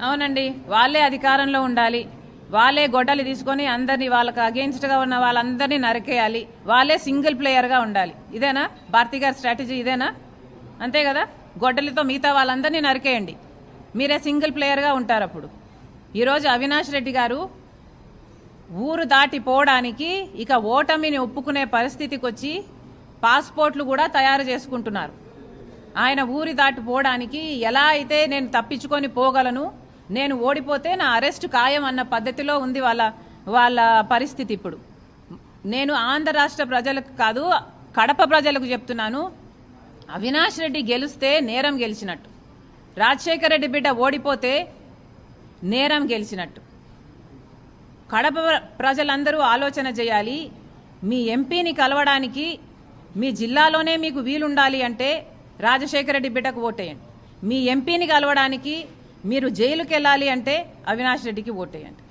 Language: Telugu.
అవునండి, వాళ్ళే అధికారంలో ఉండాలి, వాళ్ళే గొడ్డలి తీసుకొని అందరినీ వాళ్ళకి అగెయిన్స్ట్గా ఉన్న వాళ్ళందరినీ నరికేయాలి, వాళ్ళే సింగిల్ ప్లేయర్గా ఉండాలి. ఇదేనా భారతి గారి స్ట్రాటజీ? ఇదేనా? అంతే కదా, గొడ్డలితో మిగతా వాళ్ళందరినీ నరికేయండి, మీరే సింగిల్ ప్లేయర్గా ఉంటారు. అప్పుడు ఈరోజు అవినాష్ రెడ్డి గారు ఊరు దాటిపోవడానికి ఇక ఓటమిని ఒప్పుకునే పరిస్థితికి వచ్చి పాస్పోర్ట్లు కూడా తయారు చేసుకుంటున్నారు. ఆయన ఊరి దాటిపోవడానికి ఎలా అయితే నేను తప్పించుకొని పోగలను, నేను ఓడిపోతే నా అరెస్టు ఖాయం అన్న పద్ధతిలో ఉంది వాళ్ళ పరిస్థితి. ఇప్పుడు నేను ఆంధ్ర రాష్ట్ర ప్రజలకు కాదు, కడప ప్రజలకు చెప్తున్నాను, అవినాష్ రెడ్డి గెలిస్తే నేరం గెలిచినట్టు, రాజశేఖర రెడ్డి బిడ్డ ఓడిపోతే నేరం గెలిచినట్టు. కడప ప్రజలందరూ ఆలోచన చేయాలి. మీ ఎంపీని కలవడానికి మీ జిల్లాలోనే మీకు వీలుండాలి అంటే రాజశేఖర రెడ్డి బిడ్డకు ఓటేయండి. మీ ఎంపీని కలవడానికి మీరు జైలుకి వెళ్ళాలి అంటే అవినాష్ రెడ్డికి ఓటేయండి.